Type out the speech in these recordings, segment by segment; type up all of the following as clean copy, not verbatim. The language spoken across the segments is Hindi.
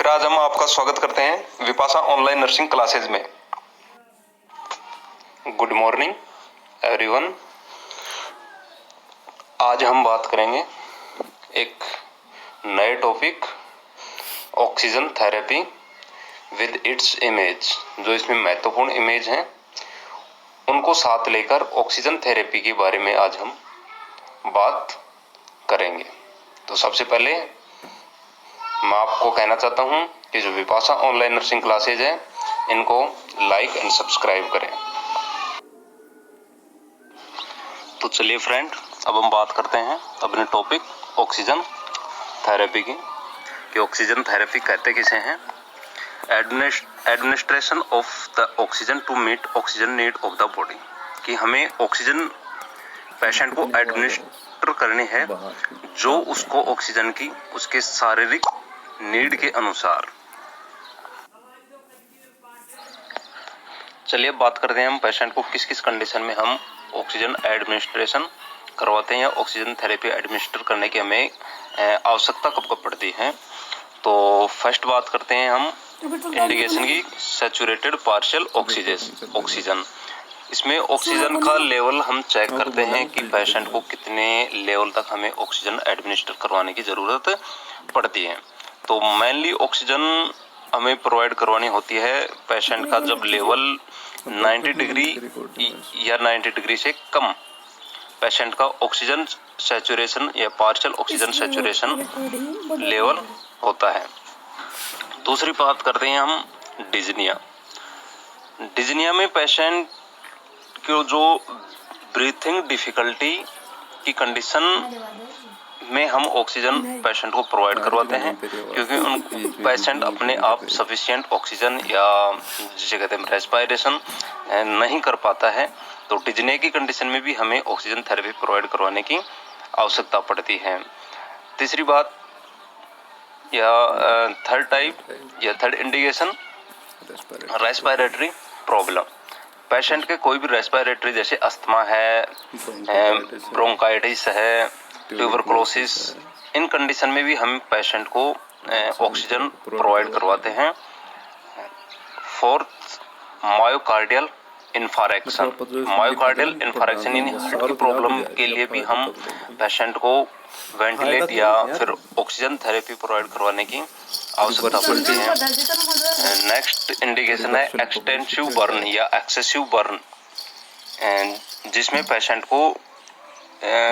फिर आज हम आपका स्वागत करते हैं विपाशा ऑनलाइन नर्सिंग क्लासेज में। Good morning everyone. आज हम बात करेंगे एक नए topic oxygen therapy with its image. जो इसमें महत्वपूर्ण इमेज हैं उनको साथ लेकर ऑक्सीजन थेरेपी के बारे में आज हम बात करेंगे। तो सबसे पहले मैं आपको कहना चाहता हूं कि जो विपाशा ऑनलाइन नर्सिंग क्लासेज है इनको लाइक एंड सब्सक्राइब करें। तो चलिए फ्रेंड, अब हम बात करते हैं अपने टॉपिक ऑक्सीजन थेरेपी की कि ऑक्सीजन थेरेपी कहते किसे हैं। Administration of the oxygen to meet oxygen need of the body, कि हमें ऑक्सीजन पेशेंट को एडमिनिस्टर करनी है जो उसको ऑक्सीजन की उसके शारीरिक नीड के अनुसार। चलिए बात करते हैं हम पेशेंट को किस किस कंडीशन में हम ऑक्सीजन एडमिनिस्ट्रेशन करवाते हैं या ऑक्सीजन थेरेपी एडमिनिस्टर करने की हमें आवश्यकता कब कब पड़ती है। तो फर्स्ट बात करते हैं हम इंडिकेशन की, सैचुरेटेड पार्शियल ऑक्सीजन। इसमें ऑक्सीजन का लेवल हम चेक करते हैं कि पेशेंट को कितने लेवल तक हमें ऑक्सीजन एडमिनिस्टर करवाने की जरूरत पड़ती है। तो मेनली ऑक्सीजन हमें प्रोवाइड करवानी होती है पेशेंट का जब लेवल 90 डिग्री या 90 डिग्री से कम पेशेंट का ऑक्सीजन सैचुरेशन या पार्शियल ऑक्सीजन सैचुरेशन लेवल होता है। दूसरी बात करते हैं हम डिजनिया में पेशेंट को जो ब्रीथिंग डिफिकल्टी की कंडीशन में हम ऑक्सीजन पेशेंट को प्रोवाइड करवाते हैं, क्योंकि उन पेशेंट अपने आप सफिशिएंट ऑक्सीजन या जिसे कहते हैं रेस्पिरेशन नहीं कर पाता है। तो डिजने की कंडीशन में भी हमें ऑक्सीजन थेरेपी प्रोवाइड करवाने की आवश्यकता पड़ती है। तीसरी बात या थर्ड टाइप या third indication respiratory problem. Patient के कोई भी रेस्पिरेटरी जैसे अस्थमा है, ब्रोंकाइटिस है, ट्यूबरकुलोसिस, इन कंडीशन में भी हम पेशेंट को ऑक्सीजन प्रोवाइड करवाते हैं। फोर्थ, मायोकार्डियल इन्फारेक्शन यानी हार्ट की प्रॉब्लम के लिए भी हम पेशेंट को वेंटिलेट या फिर ऑक्सीजन थेरेपी प्रोवाइड करवाने की आवश्यकता पड़ती है। नेक्स्ट इंडिकेशन है एक्सटेंसिव बर्न या एक्सेसिव बर्न, जिसमें पेशेंट को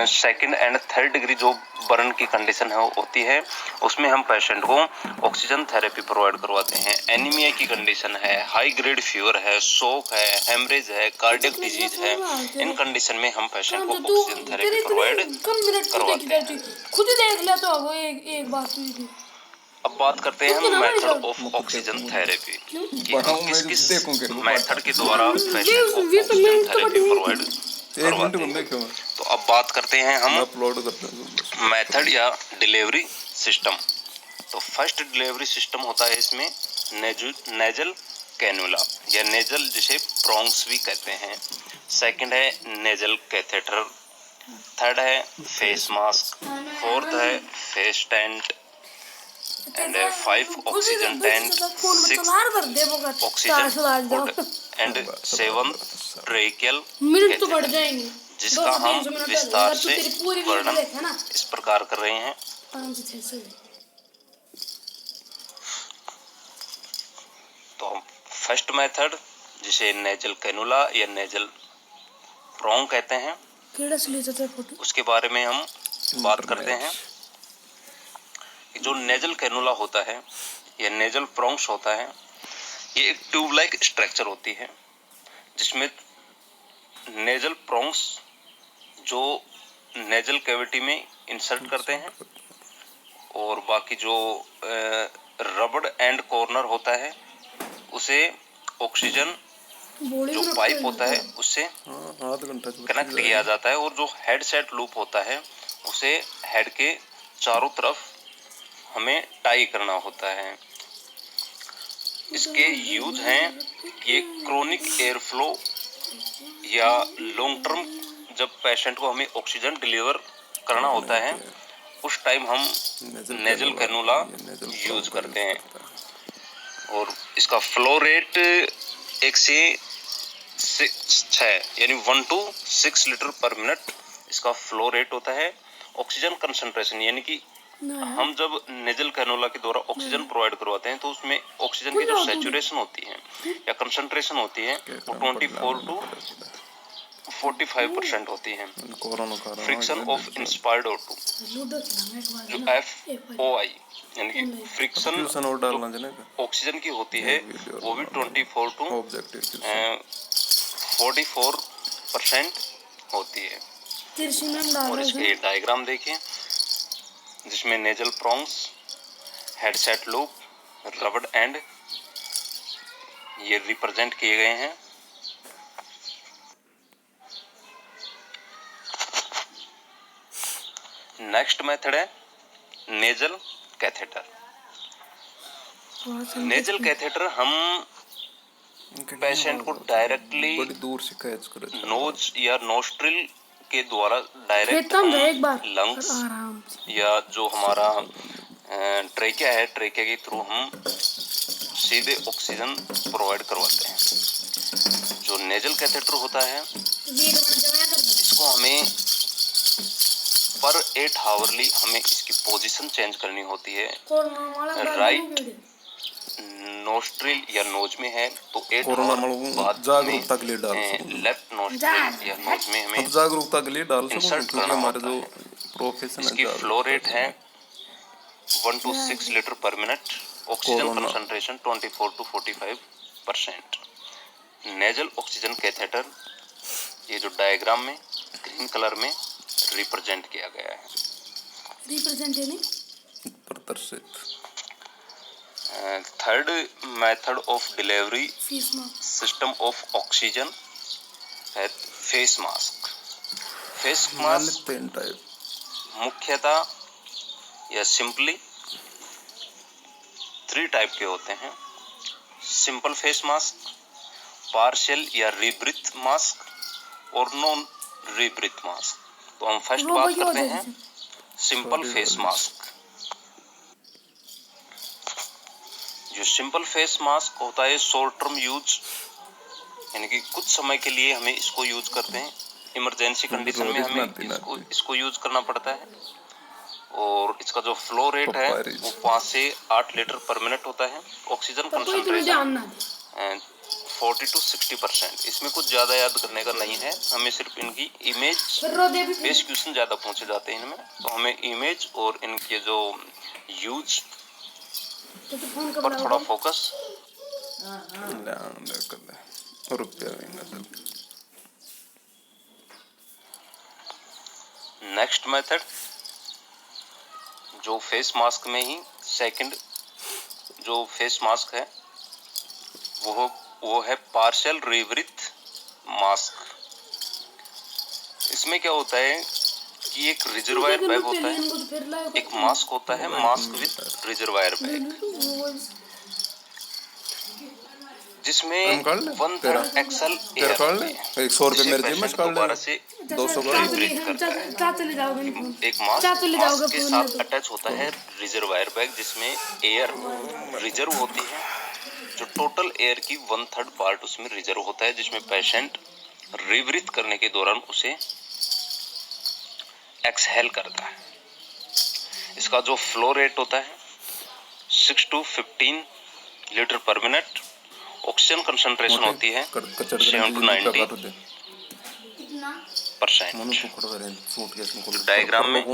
सेकंड एंड थर्ड डिग्री जो बर्न की कंडीशन है होती है, उसमें हम पेशेंट को ऑक्सीजन थेरेपी प्रोवाइड करवाते हैं। एनीमिया की कंडीशन है, हाई ग्रेड फीवर है, शॉक है, हेमरेज है, कार्डियक डिजीज है, इन कंडीशन में हम पेशेंट को ऑक्सीजन थेरेपी प्रोवाइड करवाते हैं। खुद ही देख ले तो एक बात हुई। अब बात करते हैं हम मेथड ऑफ ऑक्सीजन थेरेपी कि हम किस किस मेथड के द्वारा पेशेंट को ऑक्सीजन थेरेपी प्रोवाइड करवाते हैं। तो अब बात करते हैं हम मेथड या डिलीवरी सिस्टम। तो फर्स्ट डिलीवरी सिस्टम होता है इसमें नेजल कैनुला या नेजल जिसे प्रोंग्स भी कहते हैं। सेकंड है नेजल कैथेटर, थर्ड है फेस मास्क, फोर्थ है face tent and 5 oxygen tent, 6 oxygen and 7 tracheal, जिसका हम विस्तार से वर्णन इस प्रकार कर रहे हैं। तो हम फर्स्ट मेथड जिसे नेजल कैनुला या नेजल प्रोंग कहते हैं उसके बारे में हम बात करते हैं। जो नेजल कैनुला होता है या नेजल प्रोंग्स होता है, ये एक ट्यूब लाइक स्ट्रक्चर होती है जिसमें नेजल प्रोंग्स जो नेजल कैविटी में इंसर्ट करते हैं और बाकी जो रबड़ एंड कॉर्नर होता है उसे ऑक्सीजन जो पाइप होता है उससे कनेक्ट किया जाता है, और जो हेड सेट लूप होता है उसे हेड के चारों तरफ हमें टाई करना होता है। इसके यूज हैं कि क्रोनिक एयर फ्लो या लॉन्ग टर्म जब पेशेंट को हमें ऑक्सीजन डिलीवर करना होता है उस टाइम हम नेजल कैनुला यूज करते हैं। और इसका फ्लो रेट 1 से 6 यानी 1 to 6 लीटर पर मिनट इसका फ्लो रेट होता है। ऑक्सीजन कंसंट्रेशन यानी कि हम जब नेजल कैनोला के द्वारा ऑक्सीजन प्रोवाइड करवाते हैं तो उसमें ऑक्सीजन की जो सैचुरेशन होती है या कंसंट्रेशन होती है वो 24 to 45% होती है। फ्रिक्शन ऑफ इंस्पायर्ड O2 जो FOI यानी कि फ्रिक्शन ऑक्सीजन की होती है वो भी 24 to 44% होती है। और इसके डायग्राम देखिए जिसमें नेजल प्रोंग्स, हेडसेट लूप, रबड़ एंड ये रिप्रेजेंट किए गए हैं। नेक्स्ट मेथड है नेजल कैथेटर। नेजल कैथेटर हम पेशेंट को डायरेक्टली बड़ी दूर से कैच करे नोज या नोस्ट्रिल के द्वारा डायरेक्ट लंग्स या जो हमारा ट्रेकिया है, ट्रेकिया के थ्रू हम सीधे ऑक्सीजन प्रोवाइड करवाते हैं। जो नेजल कैथेटर होता है इसको हमें पर 8 हावरली हमें इसकी पोजीशन चेंज करनी होती है। राइट नोस्ट्रिल या नोज में है तो 8 आवर बाद जागरूकता के लिए डाल लेफ्ट नोस्ट्रिल या नोज में हमें जागरूकता के लिए डाल इंसर्ट करना हमारे होता जो है। प्रोफेशन इसकी फ्लो रेट है 1 to 6 litre per minute. Oxygen concentration 24 to 45%। Nasal oxygen catheter ये जो डायग्राम में ग्रीन कलर में रिप्रेजेंट किया गया है। प्रदर्शित। Third method of delivery system of oxygen है फेस मास्क। फेस मास्क मुख्यतः या सिंपली 3 टाइप के होते हैं। सिंपल फेस मास्क, पार्शियल या रीब्रीथ मास्क और नॉन रीब्रीथ मास्क। तो हम फर्स्ट बात करते हैं सिंपल फेस मास्क। जो सिंपल फेस मास्क होता है शॉर्ट टर्म यूज यानी कि कुछ समय के लिए हमें इसको यूज करते हैं। इमरजेंसी कंडीशन में हमें इसको यूज करना पड़ता है। और इसका जो फ्लो रेट है वो 5 से 8 लीटर पर मिनट होता है। Oxygen concentration 40 to 60%। इसमें कुछ ज्यादा याद करने का नहीं है, हमें सिर्फ इनकी इमेज बेस क्वेश्चन ज्यादा पूछे जाते हैं इनमें, तो हमें इमेज और इनके जो यूज पर थोड़ा फोकस। नेक्स्ट मेथड जो फेस मास्क में ही सेकंड जो फेस मास्क है वो है पार्शियल रीब्रीथ मास्क। इसमें क्या होता है कि एक रिजर्वायर बैग होता है, एक मास्क होता है, मास्क विद रिजर्वायर बैग, जिसमें 1/3 एक्सल एयर होती है। 100 रुपए मेरे जिम में दोबारा से 200 ब्रीथ करता है। एक मास्क के साथ अटैच होता है रिजर्वायर बैग जिसमें एयर रिजर्व होती है। जो टोटल एयर की 1/3 पार्ट उसमें रिजर्व होता है, जिसमें पेशेंट रीब्रीथ करने के दौरान उसे एक्सहेल करता है। इसका जो फ्लो रेट होता है 6 to 15 litre per minute. Oxygen concentration होती है 7 to 90%। डायग्राम में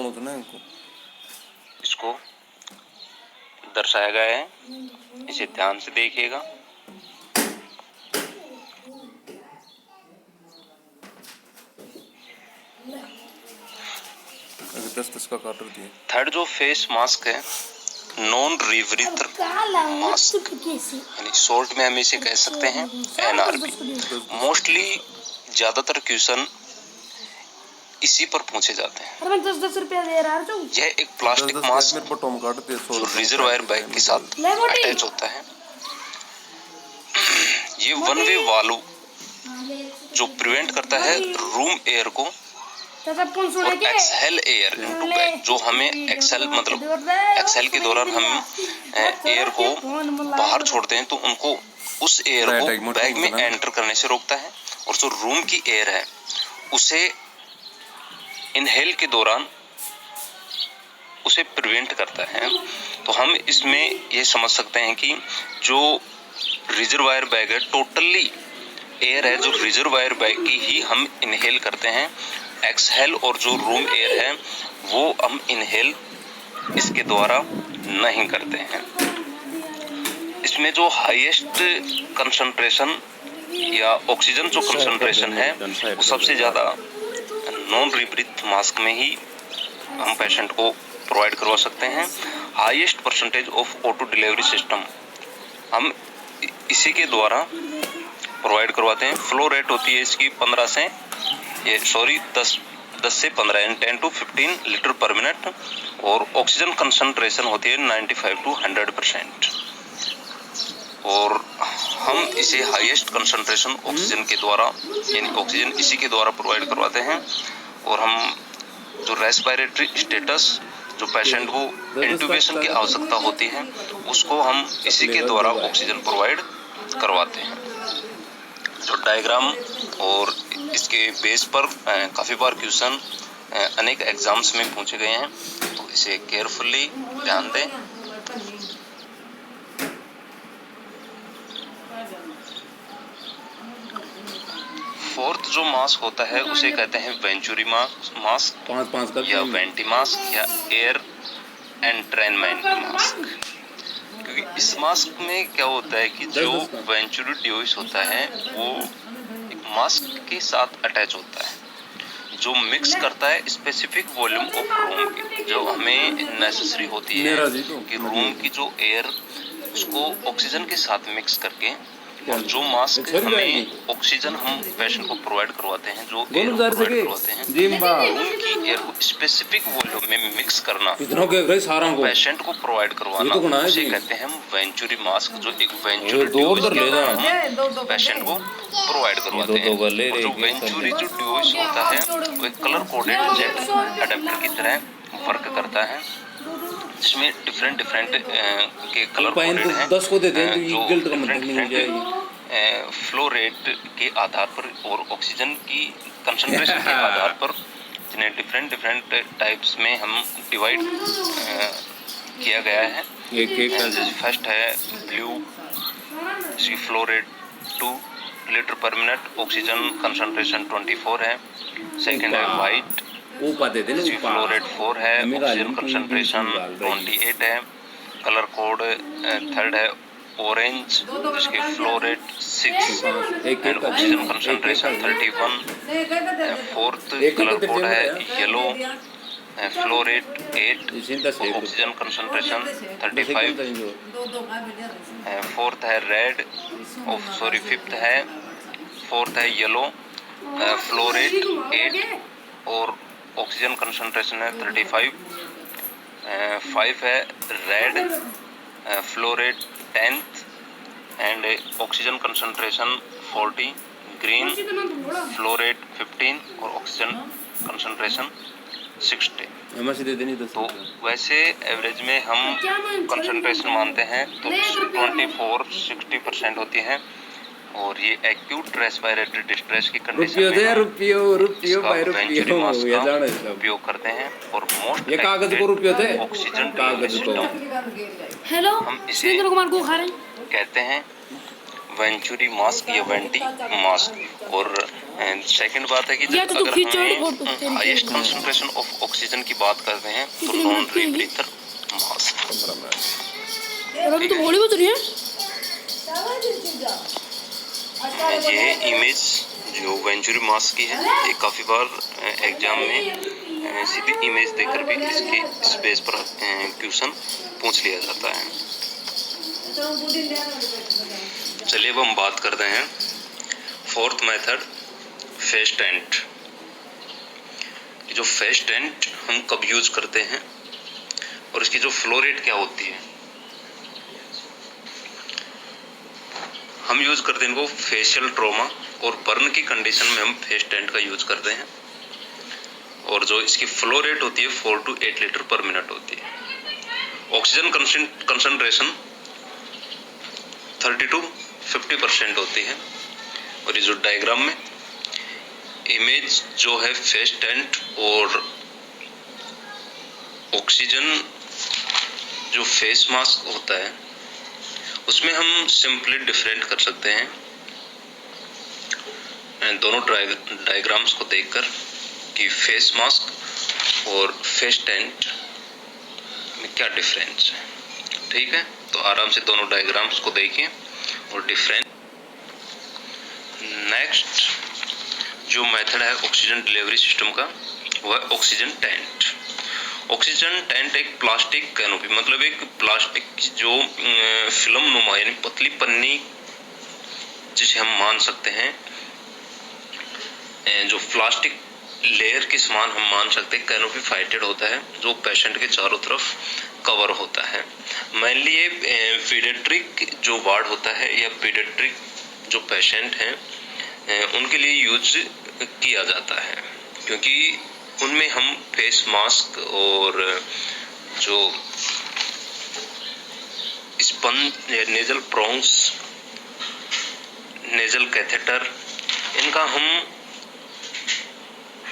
इसको दर्शाया गया है, इसे ध्यान से देखिएगा। थर्ड जो फेस मास्क है नॉन रीब्रीथ मास्क यानी शॉर्ट में हम इसे कह सकते हैं NRB। मोस्टली ज्यादातर क्वेश्चन इसी पर पूछे जाते हैं। 10 रुपया दे रहा है। यह एक प्लास्टिक मास्क जो रिजर्वायर बैग के साथ अटैच होता है। ये वन वे वाल्व जो प्रिवेंट करता है रूम एयर को और एक्सहेल एयर इनटू बैग, जो हमें एक्सेल मतलब एक्सेल के दौरान हम एयर को बाहर छोड़ते हैं तो उनको उस एयर को बैग में एंटर करने से रोकता है, और जो रूम की एयर है उसे इनहेल के दौरान उसे प्रिवेंट करता है। तो हम इसमें ये समझ सकते हैं कि जो रिजर्वायर बैग है टोटली एयर है, जो रिजर्वायर बैग की ही हम इनहेल करते हैं। एक्सहेल और जो रूम एयर है वो हम इनहेल इसके द्वारा नहीं करते हैं। इसमें जो हाईएस्ट कंसंट्रेशन या ऑक्सीजन जो कंसंट्रेशन है वो सबसे ज़्यादा नॉन रीब्रीथ मास्क में ही हम पेशेंट को प्रोवाइड करवा सकते हैं। Highest percentage of auto delivery system हम इसी के द्वारा प्रोवाइड करवाते हैं। फ्लो रेट होती है इसकी 10 से 15 यानी 10 to 15 लीटर पर मिनट, और ऑक्सीजन कंसंट्रेशन होती है 95 to 100%। और हम इसे हाईएस्ट कंसंट्रेशन ऑक्सीजन के द्वारा यानी ऑक्सीजन इसी के द्वारा प्रोवाइड करवाते हैं। और हम जो रेस्पिरेटरी स्टेटस जो पेशेंट को इंट्यूबेशन की आवश्यकता होती है उसको हम इसी के द्वारा ऑक्सीजन प्रोवाइड करवाते हैं। जो डायग्राम और इसके बेस पर काफ़ी बार क्वेश्चन अनेक एग्जाम्स में पूछे गए हैं, तो इसे केयरफुली ध्यान दें। फोर्थ जो मास्क होता है उसे कहते हैं वेंचुरी मास्क या वेंटी मास्क या एयर एंट्रेनमेंट मास्क। क्योंकि इस मास्क में क्या होता है कि जो वेंचुरी डिवाइस होता है वो एक मास्क के साथ अटैच होता है, जो मिक्स करता है स्पेसिफिक वॉल्यूम ऑफ रूम की, जो हमें नेसेसरी होती है कि रूम की जो एयर उसको ऑक्सीजन के साथ मिक्स करके, और जो मास्क हमें ऑक्सीजन हम पेशेंट को प्रोवाइड करवाते हैं, जो एयर प्रोवाइड करवाते हैं, उनकी एयर को स्पेसिफिक वॉल्यूम में मिक्स करना, पेशेंट को प्रोवाइड करवाना, उसे कहते हैं हम वेंचुरी मास्क, जो एक वेंचुरी डिवाइस पेशेंट को प्रोवाइड करवाते हैं। और जो वेंचुरी जो डिवाइस होता है वो एक कलर कोडेड जेट अडेप्टर की तरह वर्क करता है, जिसमें डिफरेंट के कलर कोडेड हैं, जो डिफरेंट फ्लो रेट के आधार पर और ऑक्सीजन की कंसंट्रेशन के आधार पर जिन्हें डिफरेंट टाइप्स में हम डिवाइड किया गया है। जैसे फर्स्ट है ब्लू, इसकी flow rate 2 litre per minute, oxygen concentration 24 है। सेकंड है वाइट, इसकी फ्लो रेट 4 है, ऑक्सीजन कंसंट्रेशन 28 है। कलर कोड थर्ड है ऑरेंज, जिसकी flow rate 6 and oxygen concentration 31। Fourth colour code है yellow, flow rate 8, oxygen concentration 35। Fourth है रेड, फोर्थ है येलो, फ्लो रेट 8 और ऑक्सीजन कंसंट्रेशन है 35। 5 है red, flow rate 10 and oxygen concentration 40। Green, flow rate 15 और ऑक्सीजन कंसंट्रेशन 60। तो वैसे एवरेज में हम कंसंट्रेशन मानते हैं तो 24-60% होती है, और ये एक्यूट रेस्पिरेटरी डिस्ट्रेस की कंडीशन में इसका वेंचुरी मास्क का उपयोग करते हैं। और मोस्ट ऑक्सीजन डिलीवरी सिस्टम हम इसे कहते हैं वेंचुरी मास्क या वेंटी मास्क। और सेकंड बात है कि जब अगर हम हाईएस्ट कंसंट्रेशन ऑफ ऑक्सीजन की बात करते हैं तो नॉन रीब्रीथर मास्क। ये इमेज जो वेंचुरी मास्क की है, ये काफ़ी बार एग्जाम में सीधी इमेज देकर भी इसके इस बेस पर क्वेश्चन पूछ लिया जाता है। चलिए अब हम बात करते हैं फोर्थ मेथड, फेस टेंट। जो फेस टेंट हम कब यूज करते हैं और इसकी जो फ्लो रेट क्या होती है। हम यूज करते हैं इनको, फेशियल ट्रॉमा और बर्न की कंडीशन में हम फेस टेंट का यूज करते हैं। और जो इसकी फ्लो रेट होती है 4 to 8 लीटर पर मिनट होती है। ऑक्सीजन कंसंट्रेशन 30 to 50% होती है। और ये जो डायग्राम में इमेज जो है फेस टेंट और ऑक्सीजन जो फेस मास्क होता है उसमें हम सिंपली डिफरेंट कर सकते हैं दोनों डायग्राम्स को देखकर कि फेस मास्क और फेस टेंट में क्या डिफरेंस है। ठीक है, तो आराम से दोनों डायग्राम्स को देखिए और डिफरेंस। नेक्स्ट जो मेथड है ऑक्सीजन डिलीवरी सिस्टम का वो है ऑक्सीजन टेंट। ऑक्सीजन टेंट एक प्लास्टिक कैनोपी, मतलब एक प्लास्टिक की जो फिल्म नुमा यानी पतली पन्नी जिसे हम मान सकते हैं, जो प्लास्टिक लेयर के समान हम मान सकते हैं, कैनोपी फाइटेड होता है जो पेशेंट के चारों तरफ कवर होता है। मेनली ये पीडियाट्रिक जो वार्ड होता है या पीडियाट्रिक जो पेशेंट हैं उनके लिए यूज किया जाता है, क्योंकि उनमें हम फेस मास्क और जो sponge nasal prongs, nasal catheter, इनका हम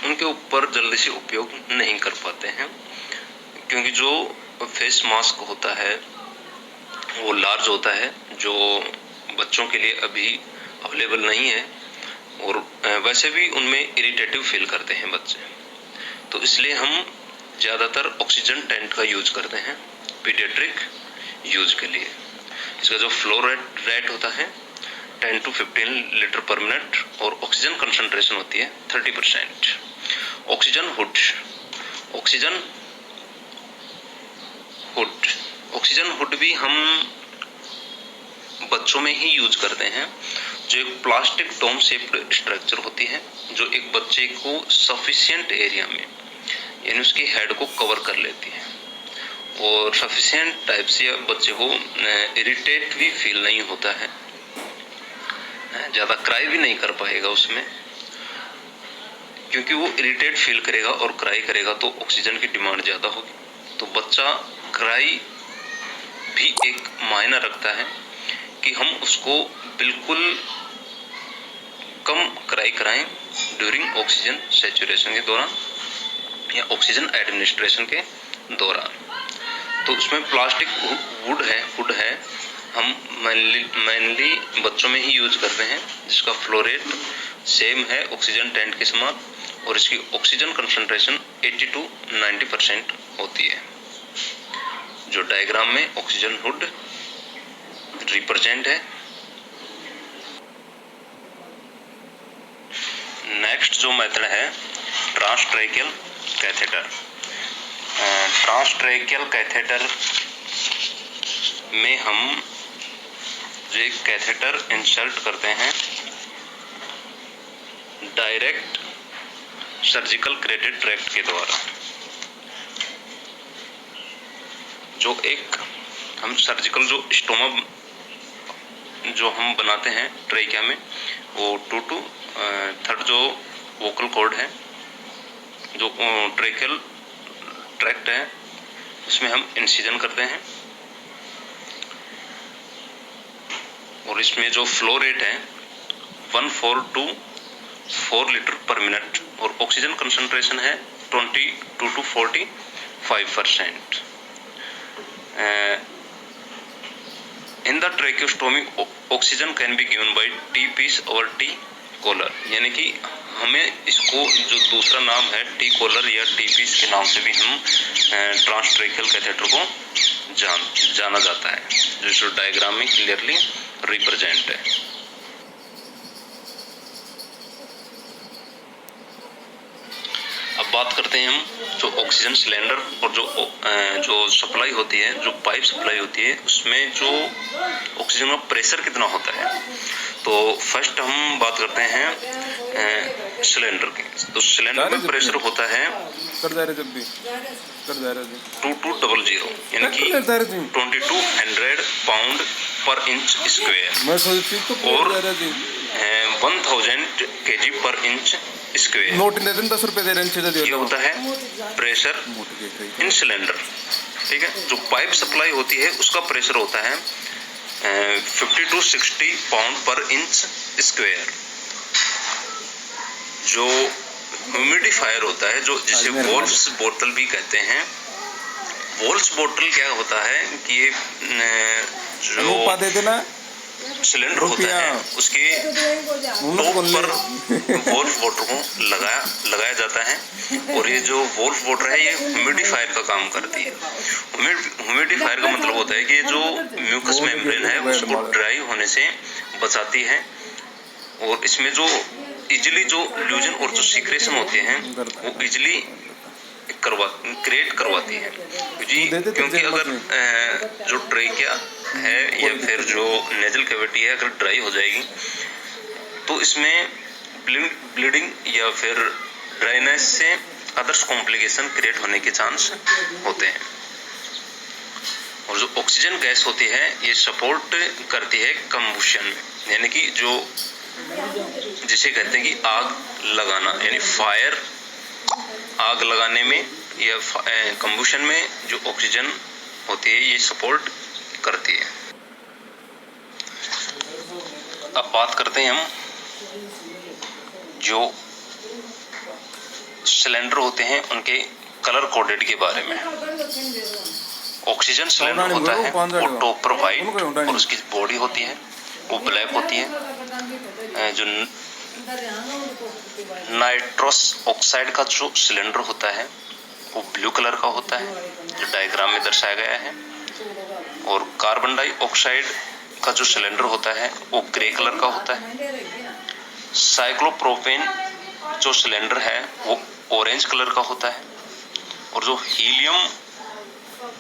उनके ऊपर जल्दी से उपयोग नहीं कर पाते हैं, क्योंकि जो फेस मास्क होता है वो लार्ज होता है, जो बच्चों के लिए अभी अवेलेबल नहीं है, और वैसे भी उनमें इरिटेटिव फील करते हैं बच्चे, तो इसलिए हम ज़्यादातर ऑक्सीजन टेंट का यूज करते हैं पीडियाट्रिक यूज के लिए। इसका जो फ्लो रेट होता है 10 to 15 लीटर पर मिनट और ऑक्सीजन कंसंट्रेशन होती है 30%। ऑक्सीजन हुड भी हम बच्चों में ही यूज करते हैं, जो एक प्लास्टिक डोम शेप्ड स्ट्रक्चर होती है जो एक बच्चे को सफिशिएंट एरिया में यानी उसके हेड को कवर कर लेती है, और सफिशिएंट टाइप से बच्चे को इरिटेट भी फील नहीं होता है, ज़्यादा क्राई भी नहीं कर पाएगा उसमें, क्योंकि वो इरिटेट फील करेगा और क्राई करेगा तो ऑक्सीजन की डिमांड ज़्यादा होगी। तो बच्चा क्राई भी एक मायना रखता है कि हम उसको बिल्कुल कम क्राई कराएं ड्यूरिंग ऑक्सीजन सैचुरेशन के दौरान या ऑक्सीजन एडमिनिस्ट्रेशन के दौरान। तो उसमें प्लास्टिक हुड है हम मेनली बच्चों में ही यूज करते हैं, जिसका फ्लो रेट सेम है ऑक्सीजन टेंट के समान, और इसकी ऑक्सीजन कंसंट्रेशन 80 to 90% होती है, जो डायग्राम में ऑक्सीजन हुड रिप्रेजेंट है। नेक्स्ट जो मेथड है ट्रांसट्रैकियल कैथेटर। ट्रांसट्रैकियल कैथेटर में हम जो एक कैथेटर इंसर्ट करते हैं डायरेक्ट सर्जिकल क्रेटेड ट्रैक्ट के द्वारा, जो एक हम सर्जिकल जो स्टोमा जो हम बनाते हैं ट्रेकिया में, वो 2 to 3 जो वोकल कॉर्ड है, जो ट्रेकियल ट्रैक्ट है, उसमें हम इंसिजन करते हैं, और इसमें जो फ्लो रेट है 1.4 to 4 लीटर पर मिनट और ऑक्सीजन कंसंट्रेशन है 22 to 45%। In the tracheostomy oxygen can be given by T piece और टी कॉलर, यानी कि हमें इसको जो दूसरा नाम है टी कॉलर या टी पीस के नाम से भी हम ट्रांसट्रैकियल कैथेटर को जाना जाता है, जो डायग्राम में क्लियरली रिप्रेजेंट है। अब बात करते हैं हम जो ऑक्सीजन सिलेंडर और जो सप्लाई होती है, जो पाइप सप्लाई होती है, उसमें जो ऑक्सीजन का प्रेशर कितना होता है। तो फर्स्ट हम बात करते हैं सिलेंडर की। तो सिलेंडर में प्रेशर होता है 2200 यानी कि 2200 पाउंड पर इंच स्क्वायर और 1000 kg पर इंच स्क्वायर। नोट दे दें 10 रुपए दे रहे हैं ये होता है प्रेशर इन सिलेंडर। ठीक है, जो पाइप सप्लाई होती है उसका प्रेशर होता है 50 to 60 पाउंड पर इंच स्क्वायर। जो ह्यूमिडिफायर होता है, जो जिसे वोल्फ्स बोतल भी कहते हैं, वोल्फ्स बोतल क्या होता है कि ये जो सिलेंडर होता है उसके टॉप पर वोल्फ वाटर को लगाया जाता है, और ये जो वोल्फ वाटर है ये ह्यूमिडिफायर का काम करती है। ह्यूमिडिफायर का मतलब होता है कि जो म्यूकस मेम्ब्रेन है उसको ड्राई होने से बचाती है, और इसमें जो इजिली जो ल्यूजन और जो सीक्रेशन होते हैं वो इजिली क्रिएट करवाती है जी। क्योंकि अगर जो ट्रेकिया है या फिर जो नेजल कैविटी है अगर ड्राई हो जाएगी तो इसमें ब्लीडिंग या फिर ड्राइनेस से अदर्स कॉम्प्लिकेशन क्रिएट होने के चांस होते हैं। और जो ऑक्सीजन गैस होती है ये सपोर्ट करती है कंबशन में, यानी कि जो जिसे कहते हैं कि आग लगाना, यानी फायर, आग लगाने में या कंबशन में जो ऑक्सीजन होती है ये सपोर्ट करती है। अब बात करते हैं हम जो सिलेंडर होते हैं उनके कलर कोडेड के बारे में। ऑक्सीजन सिलेंडर होता है वो टॉप पर व्हाइट और उसकी बॉडी होती है वो ब्लैक होती है। जो नाइट्रस ऑक्साइड का जो सिलेंडर होता है वो ब्लू कलर का होता है, जो डायग्राम में दर्शाया गया है। और कार्बन डाइऑक्साइड का जो सिलेंडर होता है वो ग्रे कलर का होता है। साइक्लोप्रोपेन जो सिलेंडर है वो ऑरेंज कलर का होता है। और जो हीलियम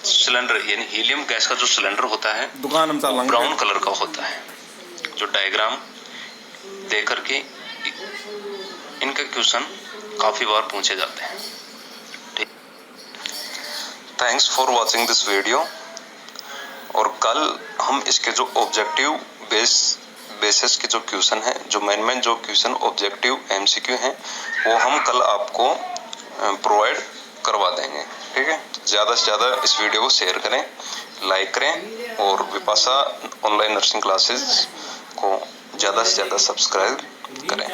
सिलेंडर यानी हीलियम गैस का जो सिलेंडर होता है वो ब्राउन कलर का होता है। जो डायग्राम देख करके इनका क्वेश्चन काफी बार पूछे जाते हैं। Thanks for watching this video. और कल हम इसके जो ऑब्जेक्टिव बेसिस के जो क्वेश्चन है, जो मेन जो क्वेश्चन ऑब्जेक्टिव एमसीक्यू हैं वो हम कल आपको प्रोवाइड करवा देंगे। ठीक है, ज़्यादा से ज़्यादा इस वीडियो को शेयर करें, लाइक करें और विपाशा ऑनलाइन नर्सिंग क्लासेस को ज़्यादा से ज़्यादा सब्सक्राइब करें।